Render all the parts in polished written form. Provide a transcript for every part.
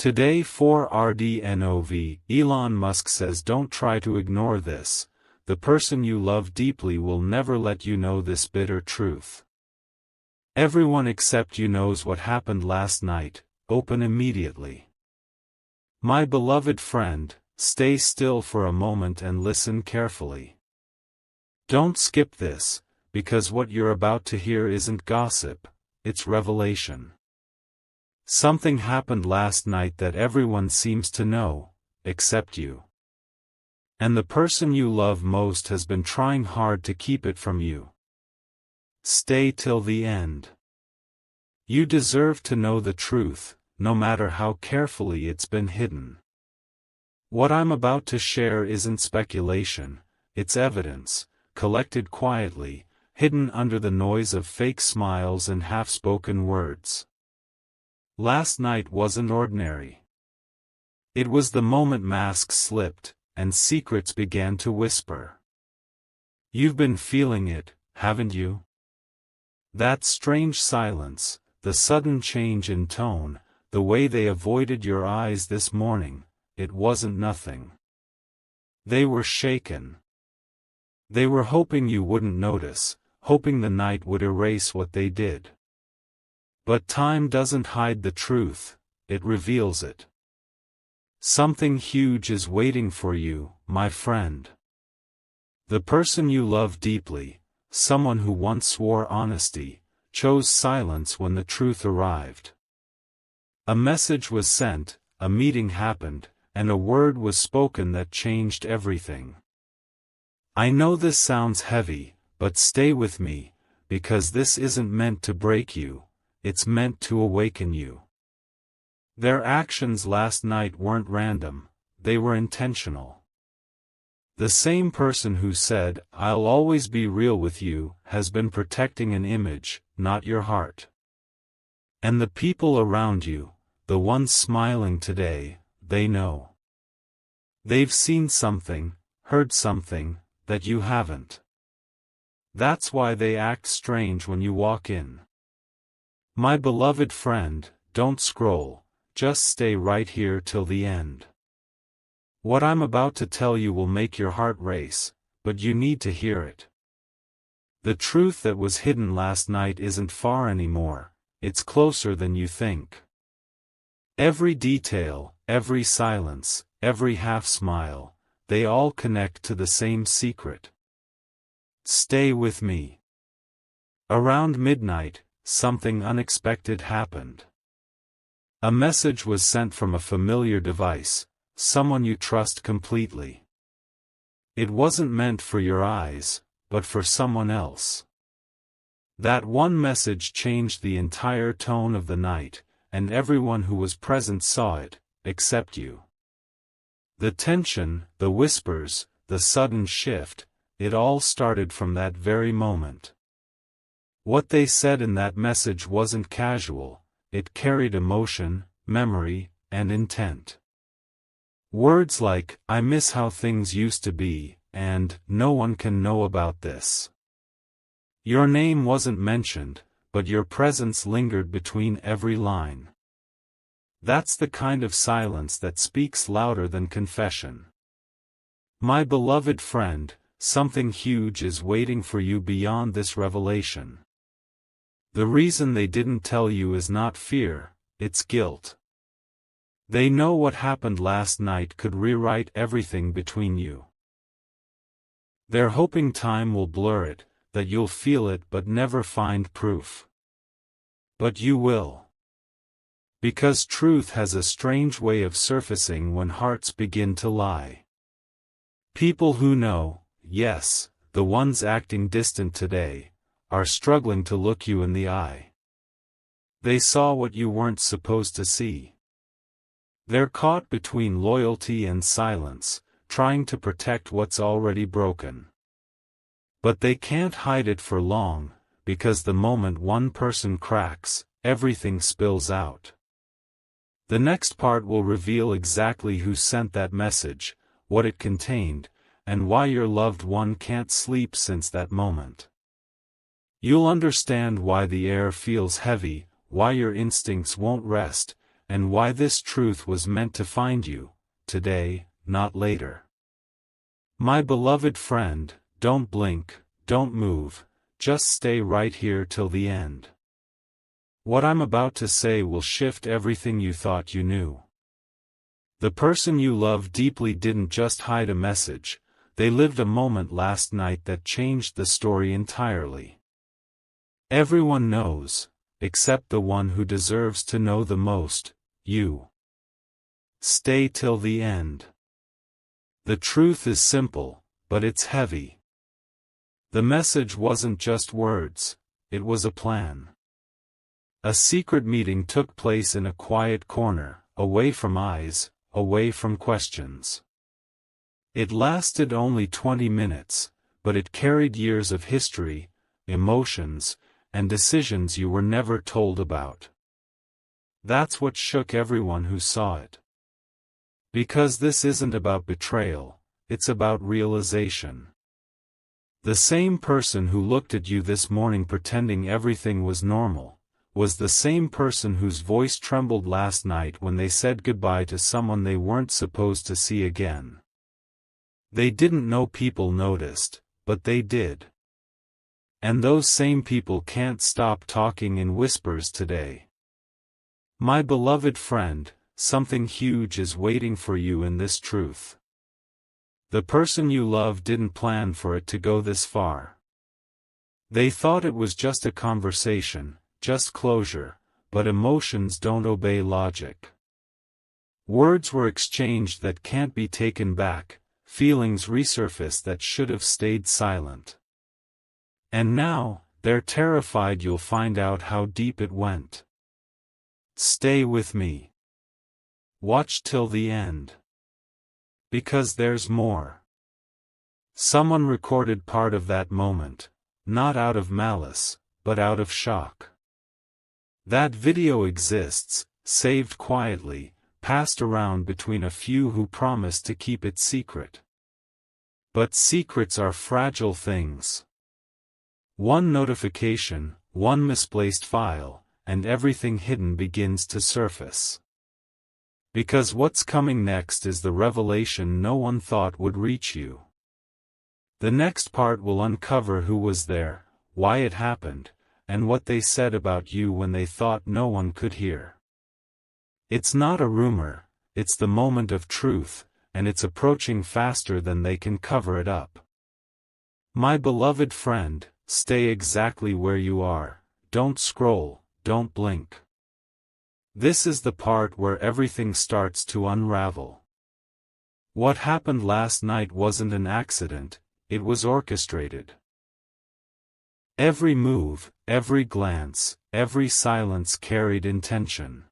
Today 4RDNOV, Elon Musk says don't try to ignore this. The person you love deeply will never let you know this bitter truth. Everyone except you knows what happened last night. Open immediately. My beloved friend, stay still for a moment and listen carefully. Don't skip this, because what you're about to hear isn't gossip, it's revelation. Something happened last night that everyone seems to know, except you. And the person you love most has been trying hard to keep it from you. Stay till the end. You deserve to know the truth, no matter how carefully it's been hidden. What I'm about to share isn't speculation, it's evidence, collected quietly, hidden under the noise of fake smiles and half-spoken words. Last night wasn't ordinary. It was the moment masks slipped, and secrets began to whisper. You've been feeling it, haven't you? That strange silence, the sudden change in tone, the way they avoided your eyes this morning, it wasn't nothing. They were shaken. They were hoping you wouldn't notice, hoping the night would erase what they did. But time doesn't hide the truth, it reveals it. Something huge is waiting for you, my friend. The person you love deeply, someone who once swore honesty, chose silence when the truth arrived. A message was sent, a meeting happened, and a word was spoken that changed everything. I know this sounds heavy, but stay with me, because this isn't meant to break you. It's meant to awaken you. Their actions last night weren't random, they were intentional. The same person who said, "I'll always be real with you," has been protecting an image, not your heart. And the people around you, the ones smiling today, they know. They've seen something, heard something, that you haven't. That's why they act strange when you walk in. My beloved friend, don't scroll, just stay right here till the end. What I'm about to tell you will make your heart race, but you need to hear it. The truth that was hidden last night isn't far anymore, it's closer than you think. Every detail, every silence, every half-smile, they all connect to the same secret. Stay with me. Around midnight, something unexpected happened. A message was sent from a familiar device, someone you trust completely. It wasn't meant for your eyes, but for someone else. That one message changed the entire tone of the night, and everyone who was present saw it, except you. The tension, the whispers, the sudden shift, it all started from that very moment. What they said in that message wasn't casual, it carried emotion, memory, and intent. Words like, "I miss how things used to be," and "no one can know about this." Your name wasn't mentioned, but your presence lingered between every line. That's the kind of silence that speaks louder than confession. My beloved friend, something huge is waiting for you beyond this revelation. The reason they didn't tell you is not fear, it's guilt. They know what happened last night could rewrite everything between you. They're hoping time will blur it, that you'll feel it but never find proof. But you will. Because truth has a strange way of surfacing when hearts begin to lie. People who know, yes, the ones acting distant today, are struggling to look you in the eye. They saw what you weren't supposed to see. They're caught between loyalty and silence, trying to protect what's already broken. But they can't hide it for long, because the moment one person cracks, everything spills out. The next part will reveal exactly who sent that message, what it contained, and why your loved one can't sleep since that moment. You'll understand why the air feels heavy, why your instincts won't rest, and why this truth was meant to find you, today, not later. My beloved friend, don't blink, don't move, just stay right here till the end. What I'm about to say will shift everything you thought you knew. The person you love deeply didn't just hide a message, they lived a moment last night that changed the story entirely. Everyone knows, except the one who deserves to know the most, you. Stay till the end. The truth is simple, but it's heavy. The message wasn't just words, it was a plan. A secret meeting took place in a quiet corner, away from eyes, away from questions. It lasted only 20 minutes, but it carried years of history, emotions, and decisions you were never told about. That's what shook everyone who saw it. Because this isn't about betrayal, it's about realization. The same person who looked at you this morning pretending everything was normal, was the same person whose voice trembled last night when they said goodbye to someone they weren't supposed to see again. They didn't know people noticed, but they did. And those same people can't stop talking in whispers today. My beloved friend, something huge is waiting for you in this truth. The person you love didn't plan for it to go this far. They thought it was just a conversation, just closure, but emotions don't obey logic. Words were exchanged that can't be taken back, feelings resurfaced that should have stayed silent. And now, they're terrified you'll find out how deep it went. Stay with me. Watch till the end. Because there's more. Someone recorded part of that moment, not out of malice, but out of shock. That video exists, saved quietly, passed around between a few who promised to keep it secret. But secrets are fragile things. One notification, one misplaced file, and everything hidden begins to surface. Because what's coming next is the revelation no one thought would reach you. The next part will uncover who was there, why it happened, and what they said about you when they thought no one could hear. It's not a rumor, it's the moment of truth, and it's approaching faster than they can cover it up. My beloved friend, stay exactly where you are, don't scroll, don't blink. This is the part where everything starts to unravel. What happened last night wasn't an accident, it was orchestrated. Every move, every glance, every silence carried intention.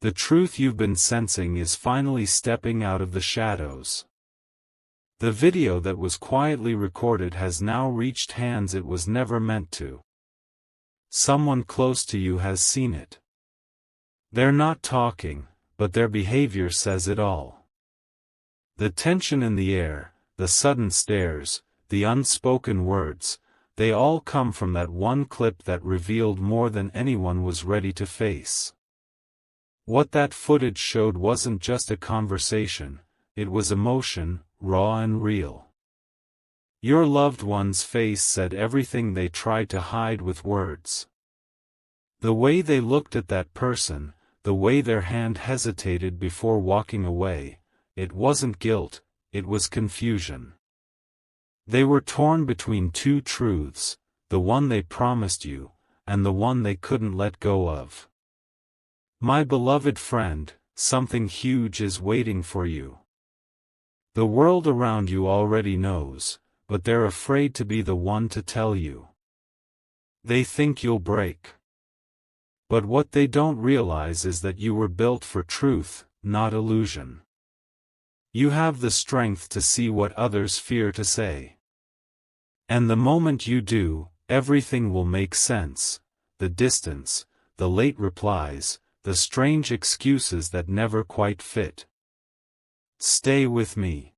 The truth you've been sensing is finally stepping out of the shadows. The video that was quietly recorded has now reached hands it was never meant to. Someone close to you has seen it. They're not talking, but their behavior says it all. The tension in the air, the sudden stares, the unspoken words, they all come from that one clip that revealed more than anyone was ready to face. What that footage showed wasn't just a conversation, it was emotion, raw and real. Your loved one's face said everything they tried to hide with words. The way they looked at that person, the way their hand hesitated before walking away, it wasn't guilt, it was confusion. They were torn between two truths, the one they promised you, and the one they couldn't let go of. My beloved friend, something huge is waiting for you. The world around you already knows, but they're afraid to be the one to tell you. They think you'll break. But what they don't realize is that you were built for truth, not illusion. You have the strength to see what others fear to say. And the moment you do, everything will make sense, the distance, the late replies, the strange excuses that never quite fit. Stay with me.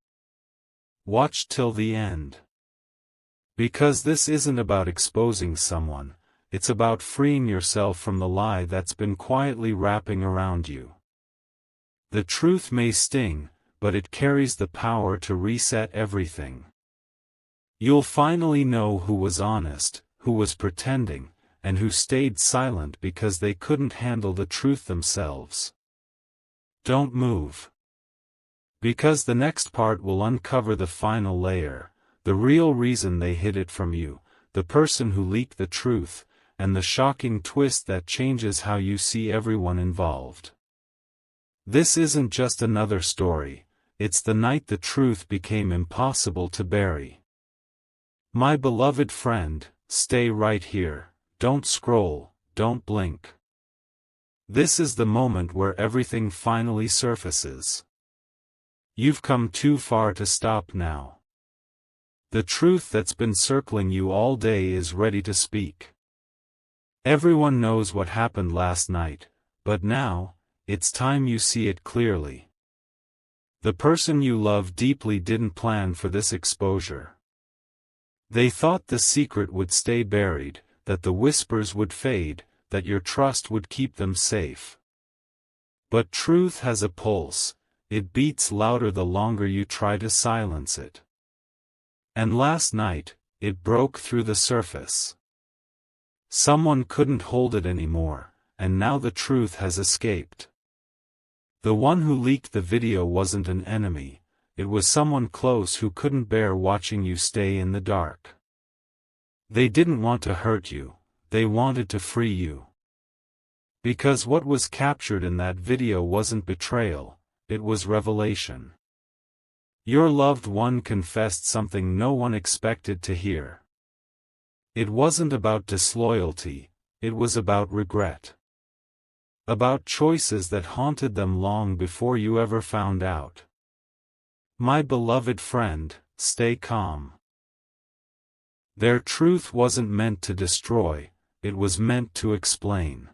Watch till the end. Because this isn't about exposing someone, it's about freeing yourself from the lie that's been quietly wrapping around you. The truth may sting, but it carries the power to reset everything. You'll finally know who was honest, who was pretending, and who stayed silent because they couldn't handle the truth themselves. Don't move. Because the next part will uncover the final layer, the real reason they hid it from you, the person who leaked the truth, and the shocking twist that changes how you see everyone involved. This isn't just another story, it's the night the truth became impossible to bury. My beloved friend, stay right here, don't scroll, don't blink. This is the moment where everything finally surfaces. You've come too far to stop now. The truth that's been circling you all day is ready to speak. Everyone knows what happened last night, but now, it's time you see it clearly. The person you love deeply didn't plan for this exposure. They thought the secret would stay buried, that the whispers would fade, that your trust would keep them safe. But truth has a pulse, it beats louder the longer you try to silence it. And last night, it broke through the surface. Someone couldn't hold it anymore, and now the truth has escaped. The one who leaked the video wasn't an enemy, it was someone close who couldn't bear watching you stay in the dark. They didn't want to hurt you, they wanted to free you. Because what was captured in that video wasn't betrayal, it was revelation. Your loved one confessed something no one expected to hear. It wasn't about disloyalty, it was about regret. About choices that haunted them long before you ever found out. My beloved friend, stay calm. Their truth wasn't meant to destroy, it was meant to explain.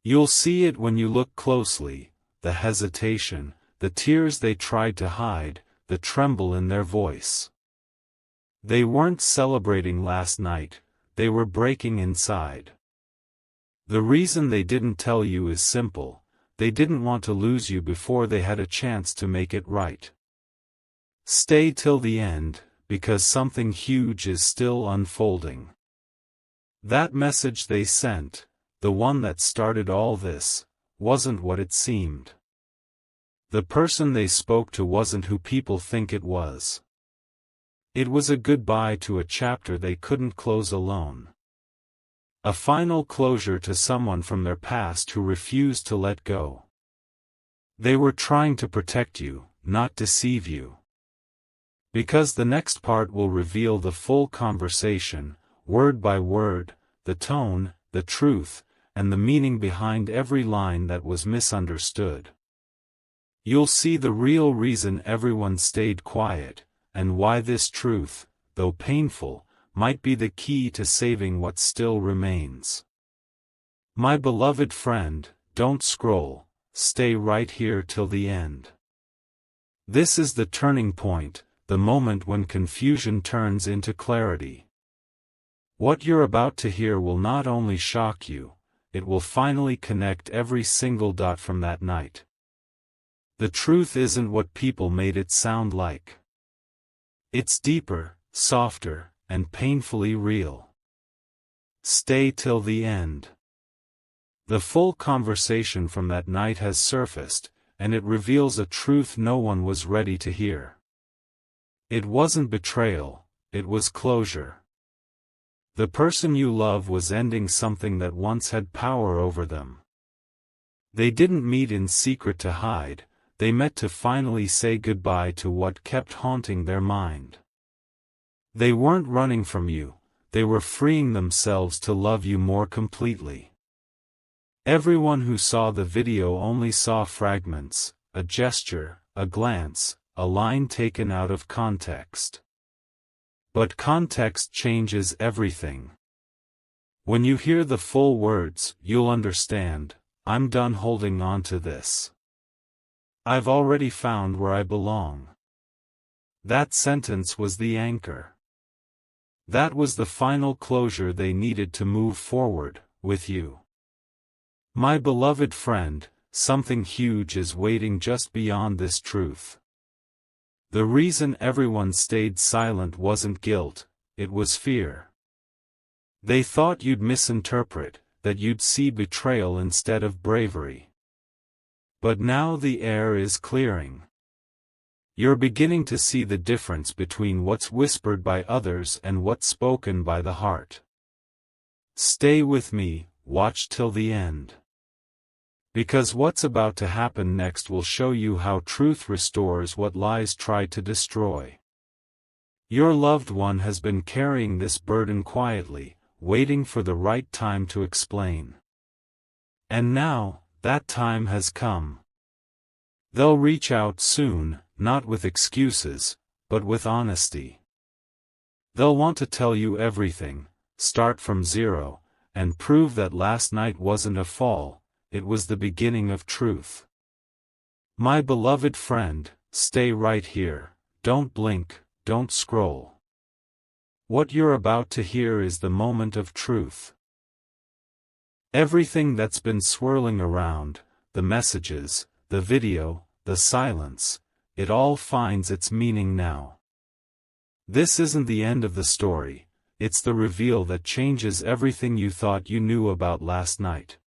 You'll see it when you look closely, the hesitation, the tears they tried to hide, the tremble in their voice. They weren't celebrating last night, they were breaking inside. The reason they didn't tell you is simple, they didn't want to lose you before they had a chance to make it right. Stay till the end, because something huge is still unfolding. That message they sent, the one that started all this, wasn't what it seemed. The person they spoke to wasn't who people think it was. It was a goodbye to a chapter they couldn't close alone. A final closure to someone from their past who refused to let go. They were trying to protect you, not deceive you. Because the next part will reveal the full conversation, word by word, the tone, the truth, and the meaning behind every line that was misunderstood. You'll see the real reason everyone stayed quiet, and why this truth, though painful, might be the key to saving what still remains. My beloved friend, don't scroll, stay right here till the end. This is the turning point, the moment when confusion turns into clarity. What you're about to hear will not only shock you, it will finally connect every single dot from that night. The truth isn't what people made it sound like. It's deeper, softer, and painfully real. Stay till the end. The full conversation from that night has surfaced, and it reveals a truth no one was ready to hear. It wasn't betrayal, it was closure. The person you love was ending something that once had power over them. They didn't meet in secret to hide, they met to finally say goodbye to what kept haunting their mind. They weren't running from you, they were freeing themselves to love you more completely. Everyone who saw the video only saw fragments, a gesture, a glance, a line taken out of context. But context changes everything. When you hear the full words, you'll understand, I'm done holding on to this. I've already found where I belong. That sentence was the anchor. That was the final closure they needed to move forward with you. My beloved friend, something huge is waiting just beyond this truth. The reason everyone stayed silent wasn't guilt, it was fear. They thought you'd misinterpret, that you'd see betrayal instead of bravery. But now the air is clearing. You're beginning to see the difference between what's whispered by others and what's spoken by the heart. Stay with me, watch till the end. Because what's about to happen next will show you how truth restores what lies tried to destroy. Your loved one has been carrying this burden quietly, waiting for the right time to explain. And now, that time has come. They'll reach out soon, not with excuses, but with honesty. They'll want to tell you everything, start from zero, and prove that last night wasn't a fall, it was the beginning of truth. My beloved friend, stay right here, don't blink, don't scroll. What you're about to hear is the moment of truth. Everything that's been swirling around, the messages, the video, the silence, it all finds its meaning now. This isn't the end of the story, it's the reveal that changes everything you thought you knew about last night.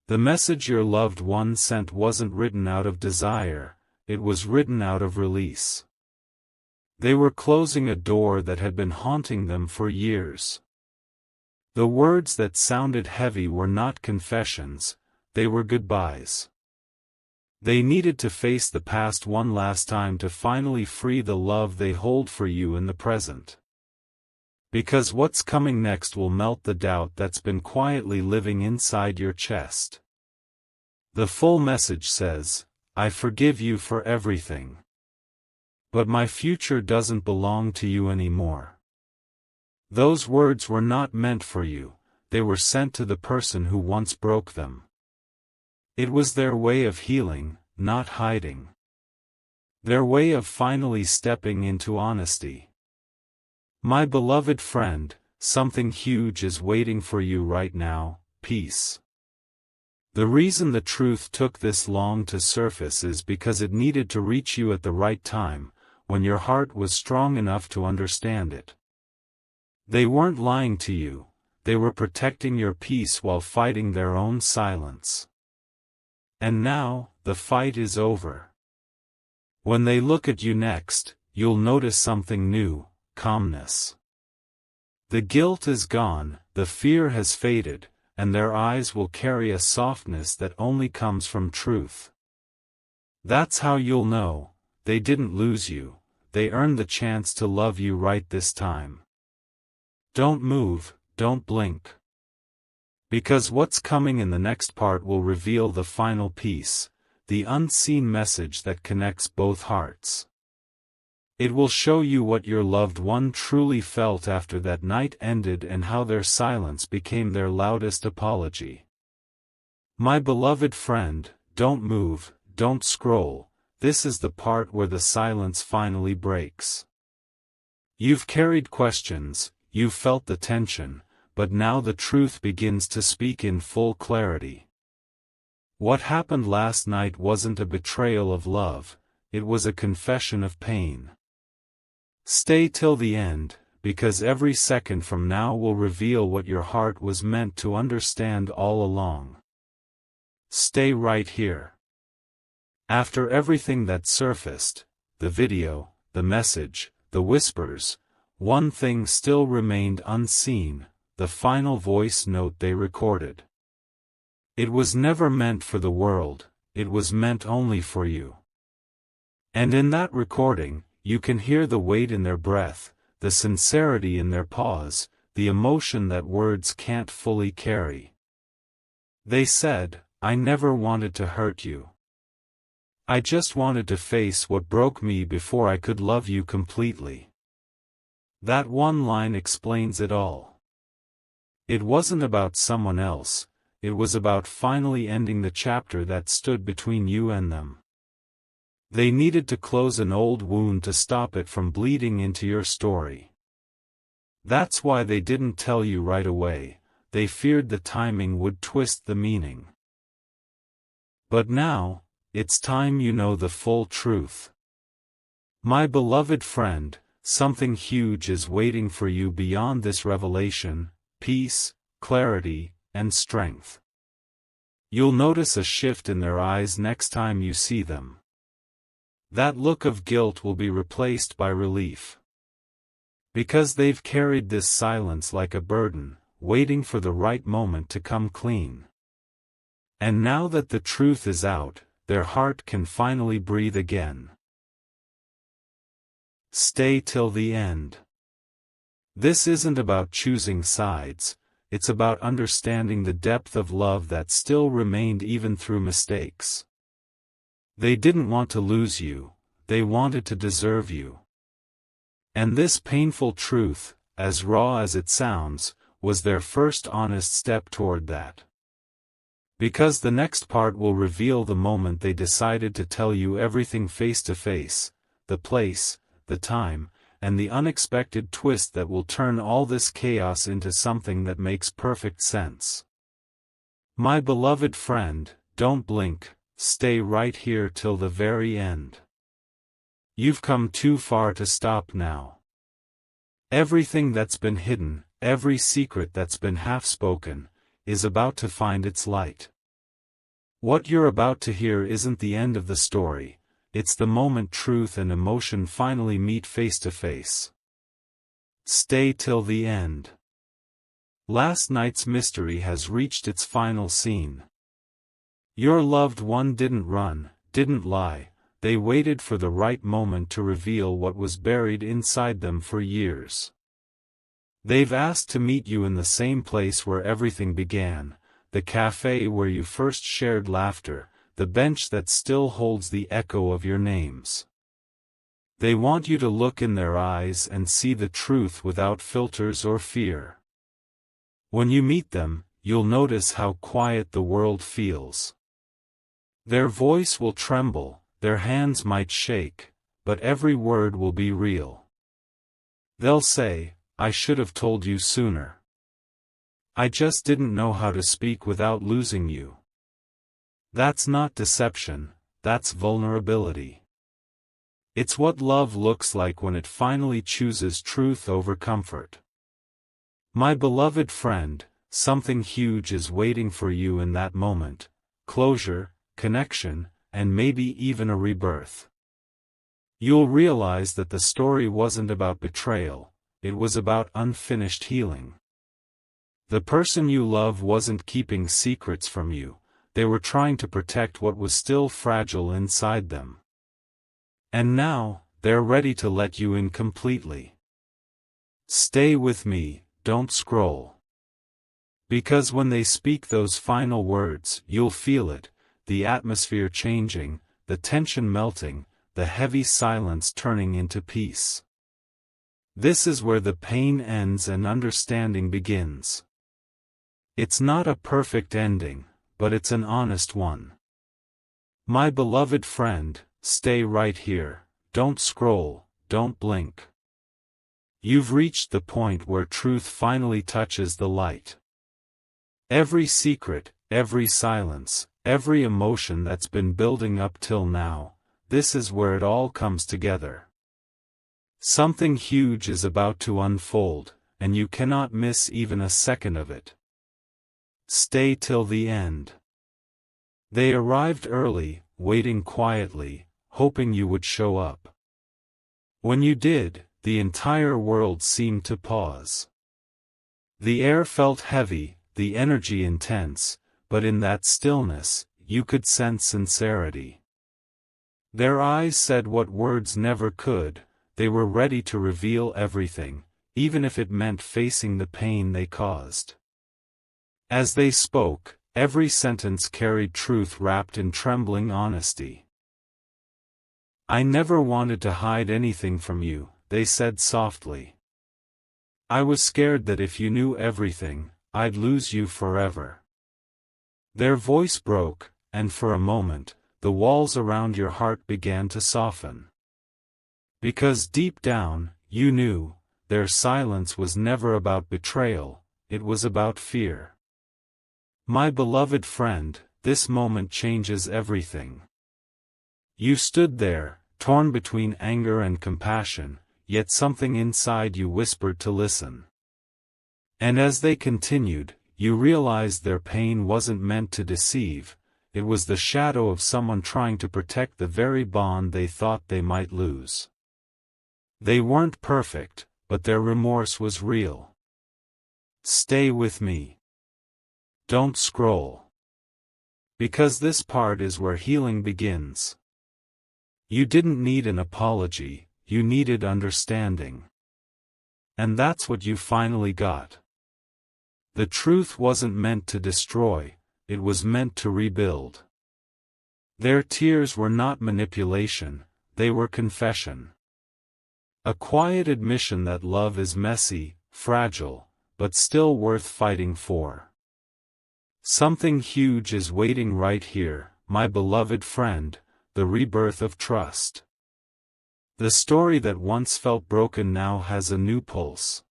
The message your loved one sent wasn't written out of desire, it was written out of release. They were closing a door that had been haunting them for years. The words that sounded heavy were not confessions, they were goodbyes. They needed to face the past one last time to finally free the love they hold for you in the present. Because what's coming next will melt the doubt that's been quietly living inside your chest. The full message says, I forgive you for everything. But my future doesn't belong to you anymore. Those words were not meant for you, they were sent to the person who once broke them. It was their way of healing, not hiding. Their way of finally stepping into honesty. My beloved friend, something huge is waiting for you right now, peace. The reason the truth took this long to surface is because it needed to reach you at the right time, when your heart was strong enough to understand it. They weren't lying to you, they were protecting your peace while fighting their own silence. And now, the fight is over. When they look at you next, you'll notice something new. Calmness. The guilt is gone, the fear has faded, and their eyes will carry a softness that only comes from truth. That's how you'll know, they didn't lose you, they earned the chance to love you right this time. Don't move, don't blink. Because what's coming in the next part will reveal the final piece, the unseen message that connects both hearts. It will show you what your loved one truly felt after that night ended and how their silence became their loudest apology. My beloved friend, don't move, don't scroll, this is the part where the silence finally breaks. You've carried questions, you've felt the tension, but now the truth begins to speak in full clarity. What happened last night wasn't a betrayal of love, it was a confession of pain. Stay till the end, because every second from now will reveal what your heart was meant to understand all along. Stay right here. After everything that surfaced, the video, the message, the whispers, one thing still remained unseen, the final voice note they recorded. It was never meant for the world, it was meant only for you. And in that recording, you can hear the weight in their breath, the sincerity in their pause, the emotion that words can't fully carry. They said, I never wanted to hurt you. I just wanted to face what broke me before I could love you completely. That one line explains it all. It wasn't about someone else, it was about finally ending the chapter that stood between you and them. They needed to close an old wound to stop it from bleeding into your story. That's why they didn't tell you right away, they feared the timing would twist the meaning. But now, it's time you know the full truth. My beloved friend, something huge is waiting for you beyond this revelation: peace, clarity, and strength. You'll notice a shift in their eyes next time you see them. That look of guilt will be replaced by relief. Because they've carried this silence like a burden, waiting for the right moment to come clean. And now that the truth is out, their heart can finally breathe again. Stay till the end. This isn't about choosing sides, it's about understanding the depth of love that still remained even through mistakes. They didn't want to lose you, they wanted to deserve you. And this painful truth, as raw as it sounds, was their first honest step toward that. Because the next part will reveal the moment they decided to tell you everything face to face, the place, the time, and the unexpected twist that will turn all this chaos into something that makes perfect sense. My beloved friend, don't blink, stay right here till the very end. You've come too far to stop now. Everything that's been hidden, every secret that's been half-spoken, is about to find its light. What you're about to hear isn't the end of the story, it's the moment truth and emotion finally meet face to face. Stay till the end. Last night's mystery has reached its final scene. Your loved one didn't run, didn't lie, they waited for the right moment to reveal what was buried inside them for years. They've asked to meet you in the same place where everything began, the cafe where you first shared laughter, the bench that still holds the echo of your names. They want you to look in their eyes and see the truth without filters or fear. When you meet them, you'll notice how quiet the world feels. Their voice will tremble, their hands might shake, but every word will be real. They'll say, "I should have told you sooner. I just didn't know how to speak without losing you." That's not deception, that's vulnerability. It's what love looks like when it finally chooses truth over comfort. My beloved friend, something huge is waiting for you in that moment: closure, connection, and maybe even a rebirth. You'll realize that the story wasn't about betrayal, it was about unfinished healing. The person you love wasn't keeping secrets from you, they were trying to protect what was still fragile inside them. And now, they're ready to let you in completely. Stay with me, don't scroll. Because when they speak those final words, you'll feel it, the atmosphere changing, the tension melting, the heavy silence turning into peace. This is where the pain ends and understanding begins. It's not a perfect ending, but it's an honest one. My beloved friend, stay right here, don't scroll, don't blink. You've reached the point where truth finally touches the light. Every secret, every silence, every emotion that's been building up till now, this is where it all comes together. Something huge is about to unfold, and you cannot miss even a second of it. Stay till the end. They arrived early, waiting quietly, hoping you would show up. When you did, the entire world seemed to pause. The air felt heavy, the energy intense, but in that stillness, you could sense sincerity. Their eyes said what words never could, they were ready to reveal everything, even if it meant facing the pain they caused. As they spoke, every sentence carried truth wrapped in trembling honesty. "I never wanted to hide anything from you," they said softly. "I was scared that if you knew everything, I'd lose you forever." Their voice broke, and for a moment, the walls around your heart began to soften. Because deep down, you knew, their silence was never about betrayal, it was about fear. My beloved friend, this moment changes everything. You stood there, torn between anger and compassion, yet something inside you whispered to listen. And as they continued, you realized their pain wasn't meant to deceive, it was the shadow of someone trying to protect the very bond they thought they might lose. They weren't perfect, but their remorse was real. Stay with me. Don't scroll. Because this part is where healing begins. You didn't need an apology, you needed understanding. And that's what you finally got. The truth wasn't meant to destroy, it was meant to rebuild. Their tears were not manipulation, they were confession. A quiet admission that love is messy, fragile, but still worth fighting for. Something huge is waiting right here, my beloved friend, the rebirth of trust. The story that once felt broken now has a new pulse.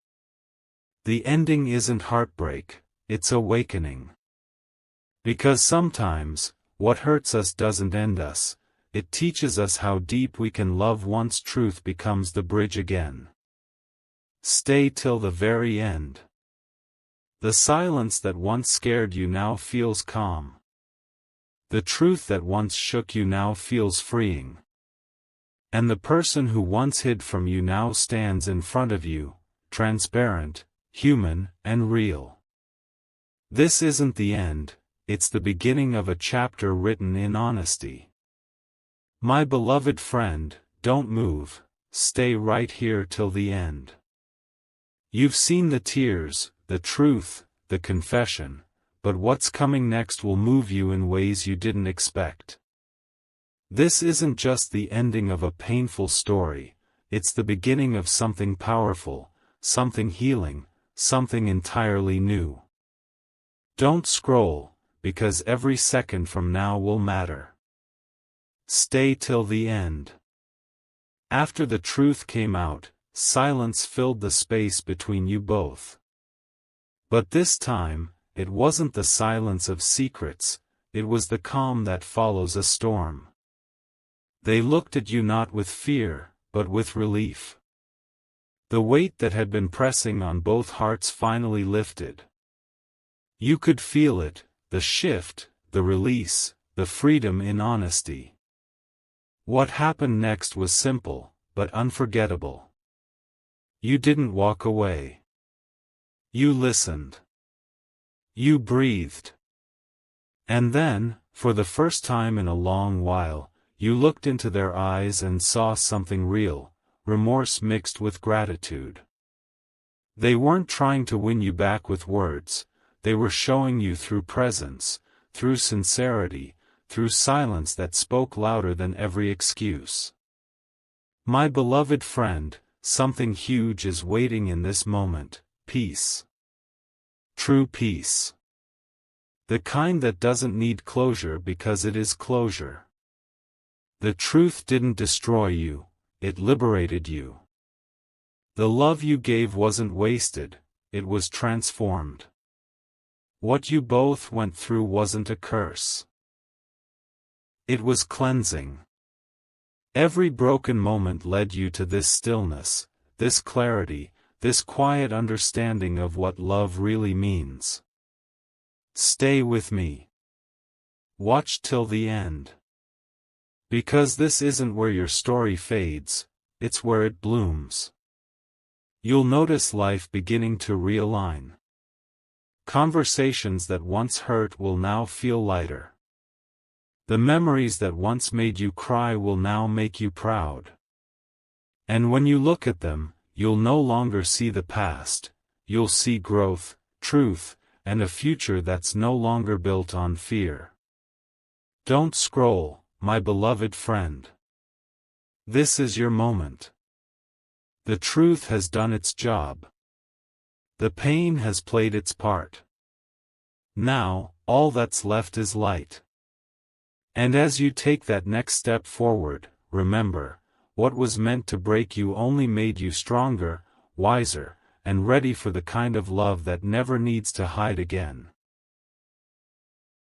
The ending isn't heartbreak, it's awakening. Because sometimes, what hurts us doesn't end us, it teaches us how deep we can love once truth becomes the bridge again. Stay till the very end. The silence that once scared you now feels calm. The truth that once shook you now feels freeing. And the person who once hid from you now stands in front of you, transparent, human, and real. This isn't the end, it's the beginning of a chapter written in honesty. My beloved friend, don't move, stay right here till the end. You've seen the tears, the truth, the confession, but what's coming next will move you in ways you didn't expect. This isn't just the ending of a painful story, it's the beginning of something powerful, something healing, something entirely new. Don't scroll, because every second from now will matter. Stay till the end. After the truth came out, silence filled the space between you both. But this time, it wasn't the silence of secrets, it was the calm that follows a storm. They looked at you not with fear, but with relief. The weight that had been pressing on both hearts finally lifted. You could feel it, the shift, the release, the freedom in honesty. What happened next was simple, but unforgettable. You didn't walk away. You listened. You breathed. And then, for the first time in a long while, you looked into their eyes and saw something real, remorse mixed with gratitude. They weren't trying to win you back with words, they were showing you through presence, through sincerity, through silence that spoke louder than every excuse. My beloved friend, something huge is waiting in this moment, peace. True peace. The kind that doesn't need closure because it is closure. The truth didn't destroy you, it liberated you. The love you gave wasn't wasted, it was transformed. What you both went through wasn't a curse. It was cleansing. Every broken moment led you to this stillness, this clarity, this quiet understanding of what love really means. Stay with me. Watch till the end. Because this isn't where your story fades, it's where it blooms. You'll notice life beginning to realign. Conversations that once hurt will now feel lighter. The memories that once made you cry will now make you proud. And when you look at them, you'll no longer see the past, you'll see growth, truth, and a future that's no longer built on fear. Don't scroll, my beloved friend. This is your moment. The truth has done its job. The pain has played its part. Now, all that's left is light. And as you take that next step forward, remember, what was meant to break you only made you stronger, wiser, and ready for the kind of love that never needs to hide again.